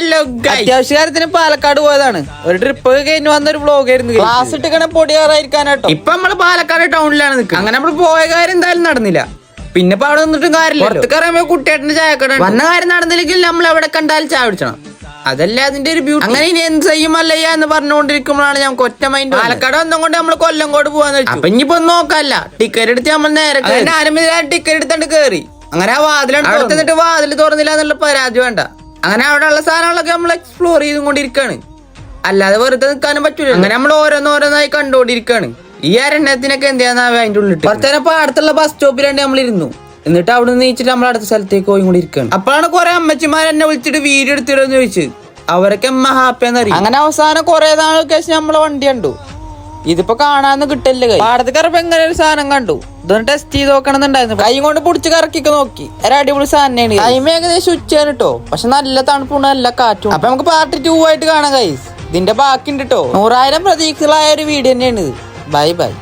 Hello അത്യാവശ്യകാര്യത്തിന് Palakkad പോയതാണ്. ഒരു trip കഴിഞ്ഞ് വന്നൊരു വ്ളോഗ് ആയിരുന്നു. ക്ലാസ് ഇട്ടിങ്ങനെ പൊടിയാറായിരിക്കാനാട്ടോ. ഇപ്പൊ നമ്മള് പാലക്കാട് ടൗണിലാണ് നിൽക്കുക. അങ്ങനെ നമ്മള് പോയ കാര്യം എന്തായാലും നടന്നില്ല. പിന്നെ ഇപ്പൊ അവിടെ നിന്നിട്ടും കാര്യമില്ല. പുറത്തേക്ക് അറിയുമ്പോ കുട്ടിയേട്ടന്റെ ചായക്കട വന്ന കാര്യം നടന്നില്ലെങ്കിൽ നമ്മൾ എവിടെ കണ്ടാലും ചായ കുടിച്ചണം. അതല്ല അതിന്റെ ഒരു ബ്യൂട്ടി. അങ്ങനെ ഇനി എന്ത് ചെയ്യുമല്ലയ്യ എന്ന് പറഞ്ഞുകൊണ്ടിരിക്കുമ്പോഴാണ് ഞങ്ങൾക്ക് ഒറ്റ മൈൻഡ്. പാലക്കാട് വന്നുകൊണ്ട് നമ്മള് കൊല്ലംകോട് പോവാന്ന് വെച്ചു. അപ്പൊ ഇനിയിപ്പോ നോക്കല്ല, ടിക്കറ്റ് എടുത്ത് നമ്മൾ നേരെ ടിക്കറ്റ് എടുത്തോണ്ട് കേറി. അങ്ങനെ ആ വാതിലിട്ട് വാതിൽ തുറന്നില്ല എന്നുള്ള പരാതി വേണ്ട. അങ്ങനെ അവിടെ ഉള്ള സാധനങ്ങളൊക്കെ നമ്മൾ എക്സ്പ്ലോർ ചെയ്തുകൊണ്ടിരിക്കാണ്. അല്ലാതെ വെറുതെ നിൽക്കാനും പറ്റൂല. അങ്ങനെ നമ്മൾ ഓരോന്നോരോന്നായി കണ്ടുകൊണ്ടിരിക്കാണ്. ഈ അരണ്യത്തിനൊക്കെ എന്താന്നാവേ അതിന്റെ ഉള്ളിട്ട്. കുറച്ചേരപ്പോ അടുത്തുള്ള ബസ് സ്റ്റോപ്പിലാണ് നമ്മൾ ഇരുന്നു. എന്നിട്ട് അവിടെ നിന്ന് നീച്ചിട്ട് നമ്മൾ അടുത്ത സ്ഥലത്തേക്ക് പോയിക്കൊണ്ടിരിക്കുകയാണ്. അപ്പോഴാണ് കുറെ അമ്മച്ചിമാർ എന്നെ വിളിച്ചിട്ട് വീഡിയോ എടുത്തിടുന്ന് ചോദിച്ചു. അവരൊക്കെ അമ്മ ഹാപ്പിയാന്ന് അറിയാം. അങ്ങനെ അവസാനം കുറെ നാൾക്ക് ശേഷം നമ്മളെ വണ്ടി കണ്ടു. ഇതിപ്പോ കാണാന്ന് കിട്ടില്ല. പാടത്ത് കറപ്പോ എങ്ങനെ ഒരു സാധനം കണ്ടു. ഇതൊന്ന് ടെസ്റ്റ് ചെയ്ത് നോക്കണമെന്നുണ്ടായിരുന്നു. കൈ കൊണ്ട് പിടിച്ച് കറക്കിക്ക് നോക്കി. ഒരു അടിപൊളി സാധനമാണ്. ടൈം ഏകദേശം ഉച്ചയാണ് കേട്ടോ. പക്ഷെ നല്ല തണുപ്പുണ്ട്, നല്ല കാറ്റും. അപ്പൊ നമുക്ക് പാർട്ട് 2 ആയിട്ട് കാണാം ഗൈസ്. ഇതിന്റെ ബാക്കി ഉണ്ട് കേട്ടോ. 100,000 പ്രതീക്ഷകളായ ഒരു വീഡിയോ തന്നെയാണ്. Bye bye.